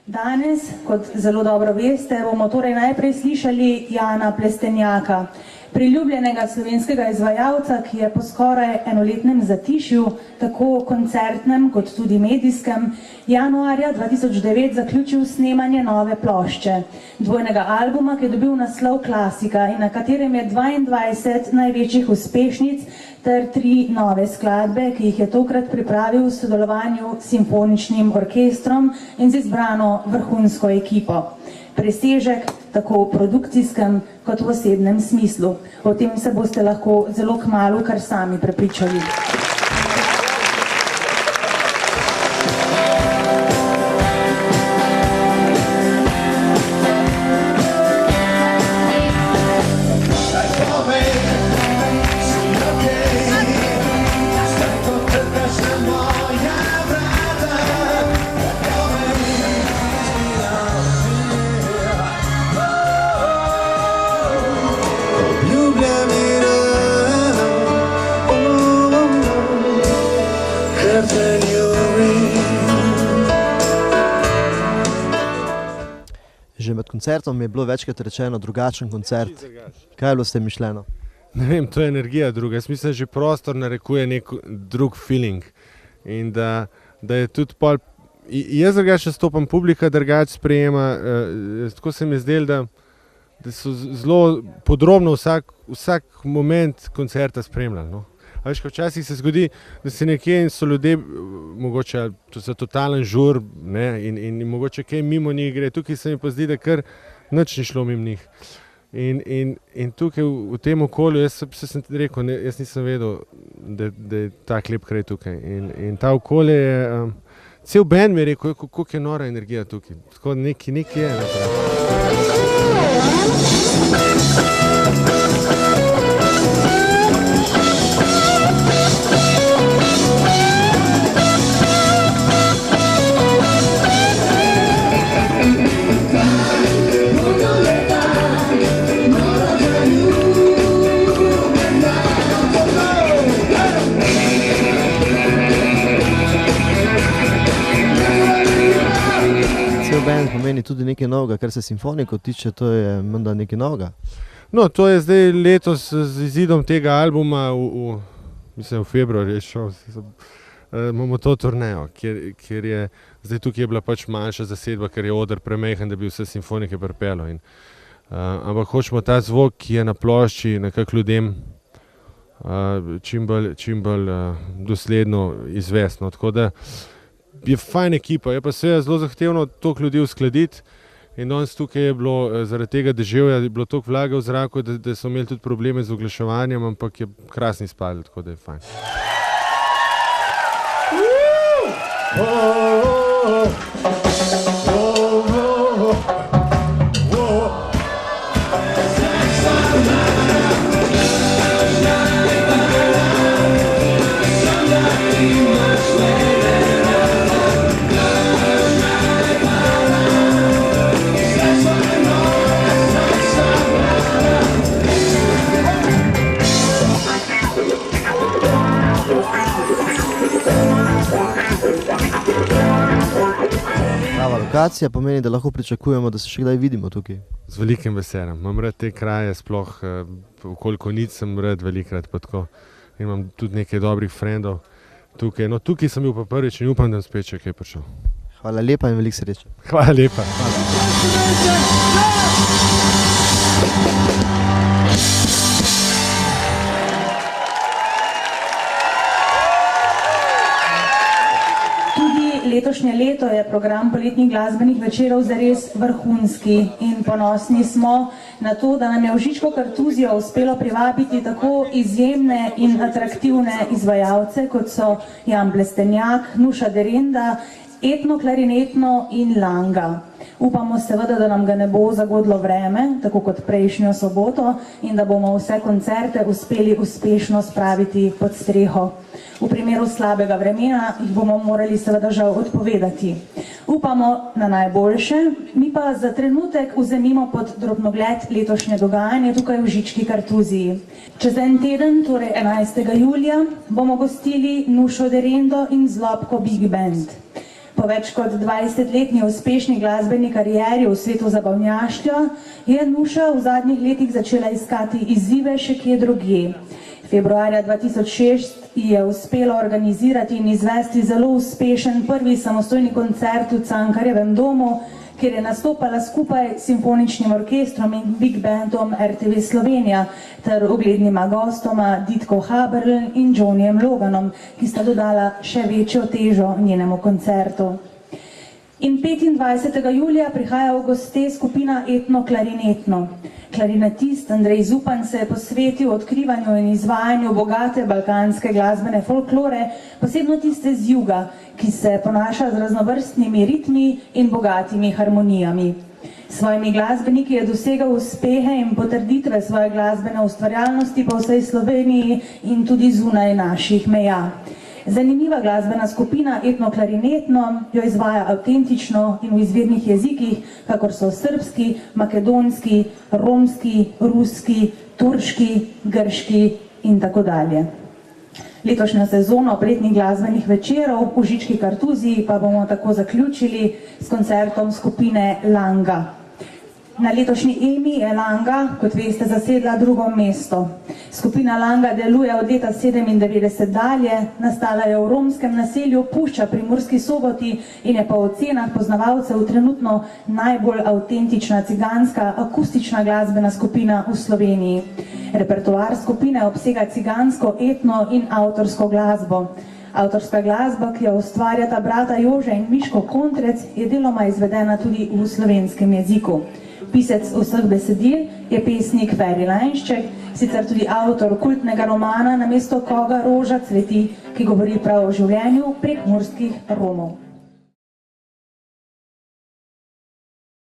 Danes, kot zelo dobro veste, bomo torej najprej slišali Jana Plestenjaka, priljubljenega slovenskega izvajalca, ki je po skoraj enoletnem zatišju, tako koncertnem kot tudi medijskem, januarja 2009 zaključil snemanje nove plošče, dvojnega albuma, ki je dobil naslov Klasika in na katerem je 22 največjih uspešnic ter 3 nove skladbe, ki jih je tokrat pripravil v sodelovanju s simfoničnim orkestrom in z izbrano vrhunsko ekipo. Presežek tako v produkcijskem kot v osebnem smislu. O tem se boste lahko zelo kmalu kar sami prepričali. Že med koncertom je bilo večkrat rečeno drugačen koncert. Kaj je bilo s tem mišljeno? Ne vem, to je energija druga. Jaz mislim, že prostor narekuje nek drug feeling. In da je tudi pol... Jaz drugače stopam, publika drugače sprejema. Tako se mi je zdelo, da so zelo podrobno vsak moment koncerta spremljali. No. A veš, včasih se zgodi, da se nekje in so ljudje, mogoče to so totalen žur, ne, in mogoče kaj mimo njih gre. Tukaj se mi pa zdi, da kar nič ni šlo mimo njih. In tukaj v tem okolju, jaz sem rekel, jaz nisem vedel, da je tak lep kraj tukaj. In ta okolje je, cel band mi je rekel, koliko je nora energija tukaj. Tako nekaj je. Band pomeni tudi nekaj novega, kar se simfoniko tiče, to je menda nekaj novega. No, to je zdaj letos z izidom tega albuma, mislim v februarju je šel, imamo to turnejo, kjer je, zdaj tukaj je bila pač manjša zasedba, ker je oder premehen, da bi vse simfonike pripeljal. Ampak hočemo ta zvok, ki je na plošči, nekako ljudem čim bolj dosledno izvestno. Tako da je fajn ekipa, je pa seveda zelo zahtevno toliko ljudi uskladiti in danes tukaj je bilo zaradi tega deževja, je bilo toliko vlage v zraku, da so imeli tudi probleme z oglaševanjem, ampak je krasno izpadlo, tako da je fajn. Lokacija pomeni, da lahko pričakujemo, da se še kdaj vidimo tukaj. Z velikim veseljem. Imam rad te kraje, sploh koliko nic sem rad velikrat pa tako. Imam tudi nekaj dobrih frendov tukaj. No, tukaj sem bil pa prvič in upam, da spet še kaj prišel. Hvala lepa in veliko sreče. Hvala lepa. Letošnje leto je program poletnih glasbenih večerov zares vrhunski in ponosni smo na to, da nam je v Žičko Kartuzijo uspelo privabiti tako izjemne in atraktivne izvajalce, kot so Jan Plestenjak, Nuša Derenda, Etno klarinetno in Langa. Upamo seveda, da nam ga ne bo zagodlo vreme, tako kot prejšnjo soboto, in da bomo vse koncerte uspeli uspešno spraviti pod streho. V primeru slabega vremena jih bomo morali seveda žal odpovedati. Upamo na najboljše, mi pa za trenutek vzemimo pod drobnogled letošnje dogajanje tukaj v Žički Kartuziji. Čez en teden, torej 11. julija, bomo gostili Nušo Derendo in Zlobko Big Band. Po več kot 20-letni uspešni glasbeni karieri v svetu zabavnjaštva je Nuša v zadnjih letih začela iskati izzive še kje drugje. Februarja 2006 je uspelo organizirati in izvesti zelo uspešen prvi samostojni koncert v Cankarjevem domu, kjer je nastopala skupaj s simfoničnim orkestrom in big bandom RTV Slovenija ter uglednima gostoma Ditko Haberl in Johnnyjem Loganom, ki sta dodala še večjo težo njenemu koncertu. In 25. julija prihaja v goste skupina Etno Klarinetno. Klarinetist Andrej Zupan se je posvetil odkrivanju in izvajanju bogate balkanske glasbene folklore, posebno tiste z juga, ki se ponaša z raznovrstnimi ritmi in bogatimi harmonijami. S svojimi glasbeniki je dosegal uspehe in potrditve svoje glasbene ustvarjalnosti po vsej Sloveniji in tudi zunaj naših meja. Zanimiva glasbena skupina Etno Klarinetno jo izvaja avtentično in v izvirnih jezikih, kakor so srbski, makedonski, romski, ruski, turški, grški in tako dalje. Letošnjo sezono poletnih glasbenih večerov v Žički kartuziji pa bomo tako zaključili s koncertom skupine Langa. Na letošnji Emi je Langa, kot veste, zasedla drugo mesto. Skupina Langa deluje od leta 1997 dalje, nastala je v romskem naselju Pušča pri Murski Soboti in je po ocenah poznavalcev trenutno najbolj avtentična ciganska akustična glasbena skupina v Sloveniji. Repertoar skupine obsega cigansko, etno in avtorsko glasbo. Avtorska glasba, ki jo ustvarjata brata Jože in Miško Kontrec, je deloma izvedena tudi v slovenskem jeziku. Pisec vseh besedil je pesnik Feri Lainšček, sicer tudi avtor kultnega romana Namesto koga roža cveti, ki govori prav o življenju prekmurskih Romov.